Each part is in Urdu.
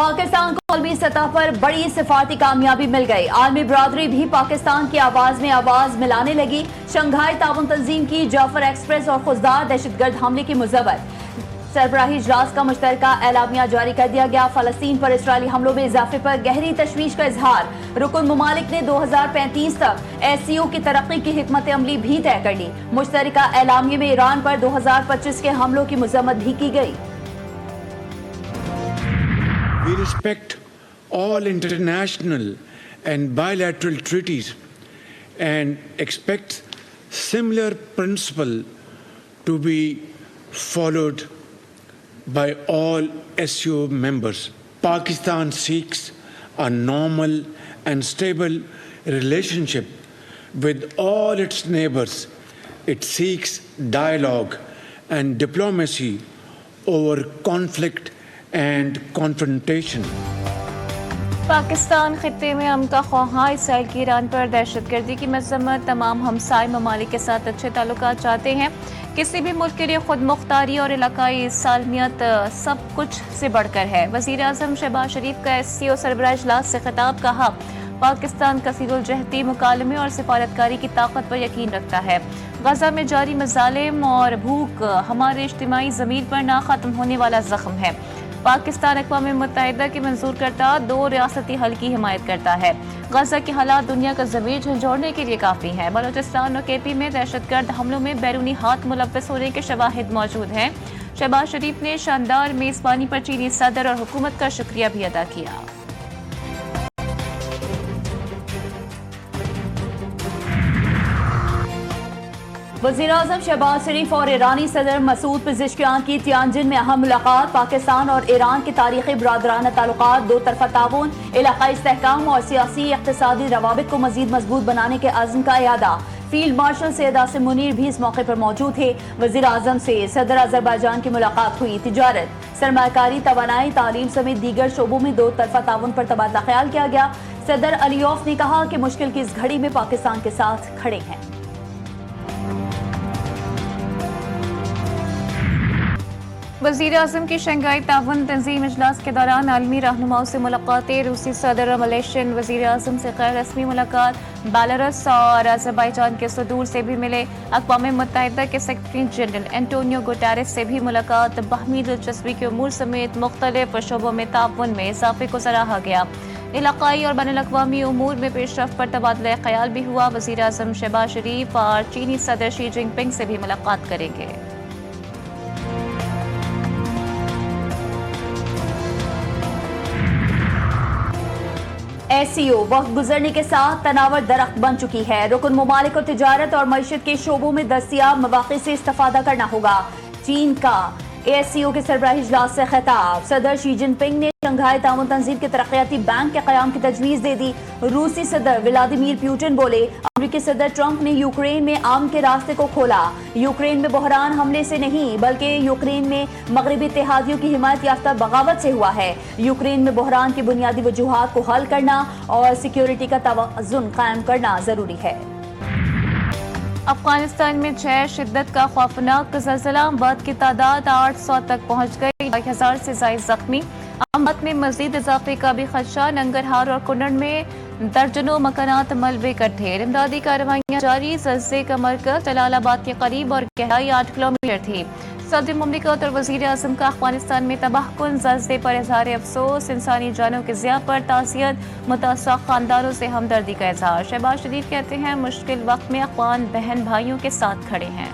پاکستان کو عالمی سطح پر بڑی سفارتی کامیابی مل گئی. عالمی برادری بھی پاکستان کی آواز میں آواز ملانے لگی. شنگھائی تعاون تنظیم کی جعفر ایکسپریس اور خزدار دہشت گرد حملے کی مذمت. سربراہی اجلاس کا مشترکہ اعلامیہ جاری کر دیا گیا. فلسطین پر اسرائیلی حملوں میں اضافے پر گہری تشویش کا اظہار. رکن ممالک نے 2035 تک SCO کی ترقی کی حکمت عملی بھی طے کر لی. مشترکہ اعلامیے میں ایران پر 2025 کے حملوں کی مذمت بھی کی گئی. We respect all international and bilateral treaties and expect similar principle to be followed by all SCO members. Pakistan seeks a normal and stable relationship with all its neighbors. It seeks dialogue and diplomacy over conflict and confrontation. Pakistan خطے میں امن کا خواہاں. اسرائیل کی ایران پر دہشت گردی کی مذمت. تمام ہمسائے ممالک کے ساتھ اچھے تعلقات چاہتے ہیں. کسی بھی ملک کے لیے خود مختاری اور علاقائی سالمیت سب کچھ سے بڑھ کر ہے. وزیر اعظم شہباز شریف کا SCO سربراہ اجلاس سے خطاب. کہا پاکستان کثیر الجہتی مکالمے اور سفارتکاری کی طاقت پر یقین رکھتا ہے. غزہ میں جاری مظالم اور بھوک ہمارے اجتماعی ضمیر پر نہ ختم ہونے والا زخم ہے. پاکستان اقوام متحدہ کی منظور کرتا 2 ریاستی حل کی حمایت کرتا ہے. غزہ کے حالات دنیا کا ضمیر جھنجھوڑنے کے لیے کافی ہیں. بلوچستان اور KP میں دہشت گرد حملوں میں بیرونی ہاتھ ملوث ہونے کے شواہد موجود ہیں. شہباز شریف نے شاندار میزبانی پر چینی صدر اور حکومت کا شکریہ بھی ادا کیا. وزیراعظم شہباز شریف اور ایرانی صدر مسعود پزشکیان کی تیانجن میں اہم ملاقات. پاکستان اور ایران کے تاریخی برادرانہ تعلقات، 2 طرفہ تعاون، علاقائی استحکام اور سیاسی اقتصادی روابط کو مزید مضبوط بنانے کے عزم کا اعادہ. فیلڈ مارشل سید عاصم منیر بھی اس موقع پر موجود تھے. وزیر اعظم سے صدر آذربائیجان کی ملاقات ہوئی. تجارت، سرمایہ کاری، توانائی، تعلیم سمیت دیگر شعبوں میں 2 طرفہ تعاون پر تبادلہ خیال کیا گیا. صدر علیوف نے کہا کہ مشکل کی اس گھڑی میں پاکستان کے ساتھ کھڑے ہیں. وزیر اعظم کی شنگھائی تعاون تنظیم اجلاس کے دوران عالمی رہنماؤں سے ملاقاتیں. روسی صدر اور ملیشین وزیر اعظم سے غیر رسمی ملاقات. بیلاروس اور آذربائیجان کے صدور سے بھی ملے. اقوام متحدہ کے سیکرٹری جنرل اینٹونیو گوٹیرس سے بھی ملاقات. باہمی دلچسپی کے امور سمیت مختلف شعبوں میں تعاون میں اضافے کو سراہا گیا. علاقائی اور بین الاقوامی امور میں پیش رفت پر تبادلہ خیال بھی ہوا. وزیر اعظم شہباز شریف اور چینی صدر شی جن پنگ سے بھی ملاقات کریں گے. SCO وقت گزرنے کے ساتھ تناور درخت بن چکی ہے. رکن ممالک کو تجارت اور معیشت کے شعبوں میں دستیاب مواقع سے استفادہ کرنا ہوگا. چین کا SCO کے سربراہی اجلاس سے خطاب. صدر شی جن پنگ نے شنگھائی تعاون تنظیم کے ترقیاتی بینک کے قیام کی تجویز دے دی. روسی صدر ولادیمیر پوٹن بولے امریکی صدر ٹرمپ نے یوکرین میں امن کے راستے کو کھولا. یوکرین میں بحران حملے سے نہیں بلکہ یوکرین میں مغربی اتحادیوں کی حمایت یافتہ بغاوت سے ہوا ہے. یوکرین میں بحران کی بنیادی وجوہات کو حل کرنا اور سیکیورٹی کا توازن قائم کرنا ضروری ہے. افغانستان میں 6 شدت کا خوفناک زلزلہ. اموات کی تعداد 800 تک پہنچ گئی. 1000 سے زائد زخمی. اموات میں مزید اضافے کا بھی خدشہ. ننگرہار اور کنڑ میں درجنوں مکانات ملبے کا ڈھیر. امدادی کارروائیاں جاری. زلزلے کا مرکز جلال آباد کے قریب اور گہرائی 8 کلومیٹر تھی. صدر مملکت اور وزیر اعظم کا افغانستان میں تباہ کن زلزلے پر اظہار افسوس. انسانی جانوں کے ضیاع پر تعزیت. متاثرہ خاندانوں سے ہمدردی کا اظہار. شہباز شریف کہتے ہیں مشکل وقت میں افغان بہن بھائیوں کے ساتھ کھڑے ہیں.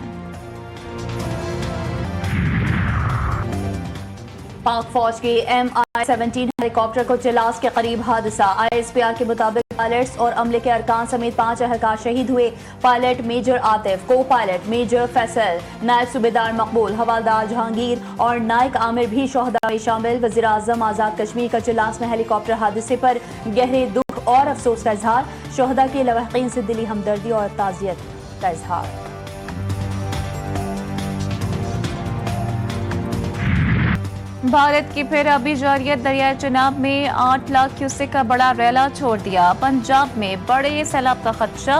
پاک فوج کے MI-17 ہیلی کاپٹر کو چلاس کے قریب حادثہ. ISPR کے مطابق پائلٹس اور عملے کے ارکان سمیت 5 اہلکار شہید ہوئے. پائلٹ میجر عاطف، کو پائلٹ میجر فیصل، نائب صوبیدار مقبول، حوالدار جہانگیر اور نائک عامر بھی شہداء میں شامل. وزیر اعظم آزاد کشمیر کا چلاس میں ہیلی کاپٹر حادثے پر گہرے دکھ اور افسوس کا اظہار. شہداء کے لواحقین سے دلی ہمدردی اور تعزیت کا اظہار. بھارت کی پھر ابھی جاریت. دریائے چناب میں 8 لاکھ کیوسک کا بڑا ریلا چھوڑ دیا. پنجاب میں بڑے سیلاب کا خدشہ.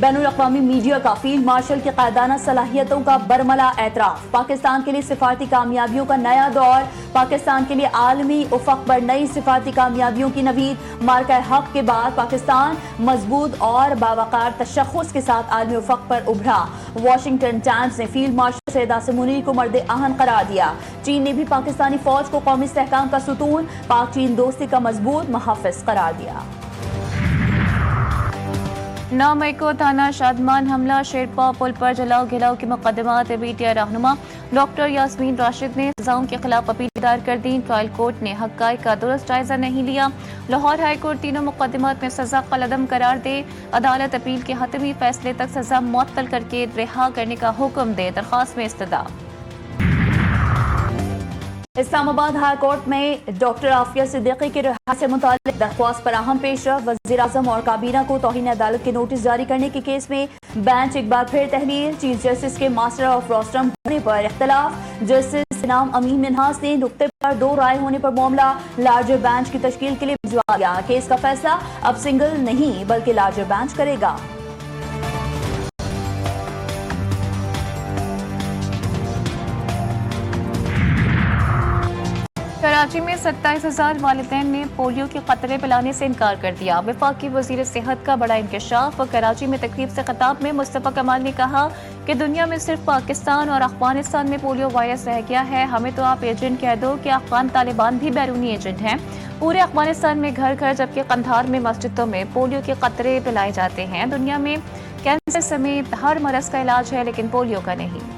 بین الاقوامی میڈیا کا فیلڈ مارشل کی قائدانہ صلاحیتوں کا برملا اعتراف، پاکستان کے لیے سفارتی کامیابیوں کا نیا دور، پاکستان کے لیے عالمی افق پر نئی سفارتی کامیابیوں کی نوید، مارکہ حق کے بعد پاکستان مضبوط اور باوقار تشخص کے ساتھ عالمی افق پر ابھرا، واشنگٹن ٹائمز نے فیلڈ مارشل سید آصم منیر کو مرد اہم قرار دیا، چین نے بھی پاکستانی فوج کو قومی استحکام کا ستون، پاک چین دوستی کا مضبوط محافظ قرار دیا۔ 9 مئی کو تھانہ شادمان حملہ شیرپا پل پر جلاؤ گھلاؤ کے مقدمات پی ٹی آئی رہنما ڈاکٹر یاسمین راشد نے سزاؤں کے خلاف اپیل دائر کر دی، ٹرائل کورٹ نے حقائق کا درست جائزہ نہیں لیا، لاہور ہائی کورٹ تینوں مقدمات میں سزا قلعدم قرار دے، عدالت اپیل کے حتمی فیصلے تک سزا معطل کر کے رہا کرنے کا حکم دے، درخواست میں استدعا۔ اسلام آباد ہائی کورٹ میں ڈاکٹر عافیہ صدیقی کی رہائی سے متعلق درخواست پر اہم پیش رفت، وزیر اعظم اور کابینہ کو توہین عدالت کے نوٹس جاری کرنے کے کیس میں بینچ ایک بار پھر تحلیل، چیف جسٹس کے ماسٹر آف روسٹرم ہونے پر اختلاف، جسٹس انعام امین منہاس نے نقطے پر 2 رائے ہونے پر معاملہ لارجر بینچ کی تشکیل کے لیے بھجوا دیا، کیس کا فیصلہ اب سنگل نہیں بلکہ لارجر بینچ کرے گا۔ کراچی میں 27,000 والدین نے پولیو کے قطرے پلانے سے انکار کر دیا، وفاقی وزیر صحت کا بڑا انکشاف، کراچی میں تقریب سے خطاب میں مصطفیٰ کمال نے کہا کہ دنیا میں صرف پاکستان اور افغانستان میں پولیو وائرس رہ گیا ہے، ہمیں تو آپ ایجنٹ کہہ دو کہ افغان طالبان بھی بیرونی ایجنٹ ہیں، پورے افغانستان میں گھر گھر جبکہ قندھار میں مسجدوں میں پولیو کے قطرے پلائے جاتے ہیں، دنیا میں کینسر سمیت ہر مرض کا علاج ہے لیکن پولیو کا نہیں۔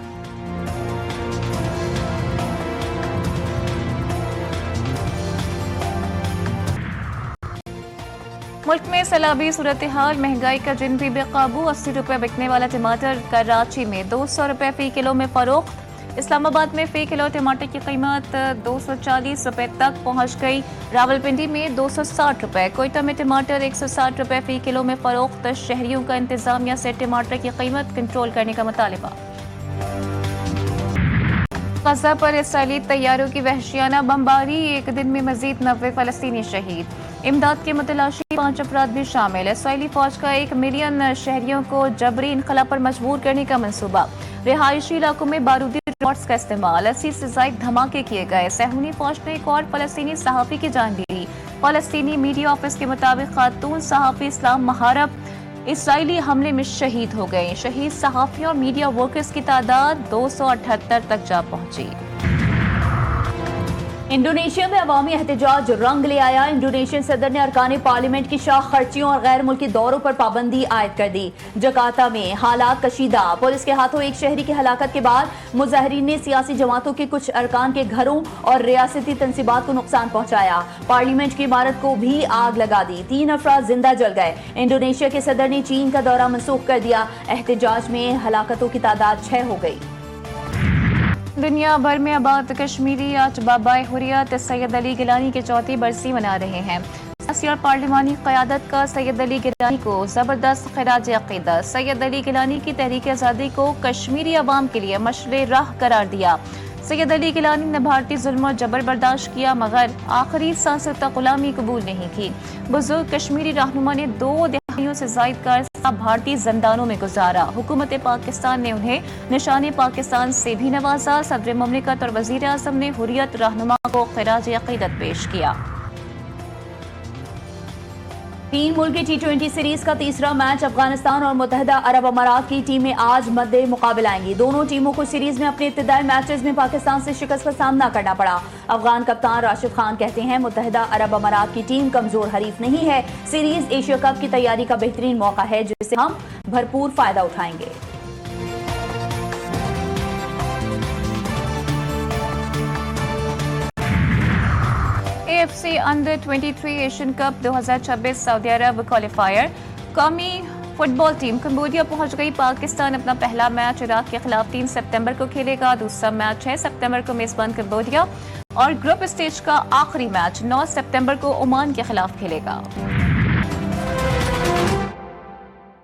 ملک میں سیلابی صورتحال، مہنگائی کا جن بھی بے قابو، 80 روپے بکنے والا ٹماٹر کراچی میں 200 روپے فی کلو میں فروخت، اسلام آباد میں فی کلو ٹماٹر کی قیمت 240 روپے تک پہنچ گئی، راولپنڈی میں 260 روپے، کوئٹہ میں ٹماٹر 160 روپے فی کلو میں فروخت، شہریوں کا انتظامیہ سے ٹماٹر کی قیمت کنٹرول کرنے کا مطالبہ۔ غزہ پر اسرائیلی طیاروں کی وحشیانہ بمباری، ایک دن میں مزید 90 فلسطینی شہید، امداد کے متلاشی 5 افراد بھی شامل، اسرائیلی فوج کا 1 ملین شہریوں کو جبری انخلا پر مجبور کرنے کا منصوبہ، رہائشی علاقوں میں بارودی راڈز کا استعمال، 80 سے زائد دھماکے کیے گئے، صہیونی فوج نے ایک اور فلسطینی صحافی کی جان بھی لی، فلسطینی میڈیا آفس کے مطابق خاتون صحافی اسلام محارب اسرائیلی حملے میں شہید ہو گئے، شہید صحافیوں اور میڈیا ورکرز کی تعداد 278 تک جا پہنچی۔ انڈونیشیا میں عوامی احتجاج رنگ لے آیا، انڈونیشین صدر نے ارکان پارلیمنٹ کی شاہ خرچیوں اور غیر ملکی دوروں پر پابندی عائد کر دی، جکارتہ میں حالات کشیدہ، پولیس کے ہاتھوں ایک شہری کی ہلاکت کے بعد مظاہرین نے سیاسی جماعتوں کے کچھ ارکان کے گھروں اور ریاستی تنصیبات کو نقصان پہنچایا، پارلیمنٹ کی عمارت کو بھی آگ لگا دی، 3 افراد زندہ جل گئے، انڈونیشیا کے صدر نے چین کا دورہ منسوخ کر دیا، احتجاج میں ہلاکتوں کی تعداد 6 ہو گئی۔ دنیا بھر میں آباد کشمیری آج بابائے حریت سید علی گیلانی کی 4تھی برسی منا رہے ہیں، سیاسی اور پارلیمانی قیادت کا سید علی گیلانی کو زبردست خراج عقیدت، سید علی گیلانی کی تحریک آزادی کو کشمیری عوام کے لیے مشعل راہ قرار دیا، سید علی گیلانی نے بھارتی ظلم و جبر برداشت کیا مگر آخری سانس تک غلامی قبول نہیں کی، بزرگ کشمیری رہنما نے 2 دہائیوں سے زائد کا عرصہ بھارتی زندانوں میں گزارا، حکومت پاکستان نے انہیں نشان پاکستان سے بھی نوازا، صدر مملکت اور وزیر اعظم نے حریت رہنما کو خراج عقیدت پیش کیا۔ 3 ملکی T20 سیریز کا تیسرا میچ افغانستان اور متحدہ عرب امارات کی ٹیمیں آج مد مقابل آئیں گی، دونوں ٹیموں کو سیریز میں اپنے ابتدائی میچز میں پاکستان سے شکست کا سامنا کرنا پڑا، افغان کپتان راشد خان کہتے ہیں متحدہ عرب امارات کی ٹیم کمزور حریف نہیں ہے، سیریز ایشیا کپ کی تیاری کا بہترین موقع ہے جس سے ہم بھرپور فائدہ اٹھائیں گے۔ AFC انڈر 23 ایشین کپ 2026 سعودی عرب کوالیفائر، قومی فٹ بال ٹیم کمبوڈیا پہنچ گئی، پاکستان اپنا پہلا میچ عراق کے خلاف 3 سپتمبر کو کھیلے گا، دوسرا میچ 6 سپتمبر کو میزبان کمبوڈیا اور گروپ اسٹیج کا آخری میچ 9 سپتمبر کو عمان کے خلاف کھیلے گا۔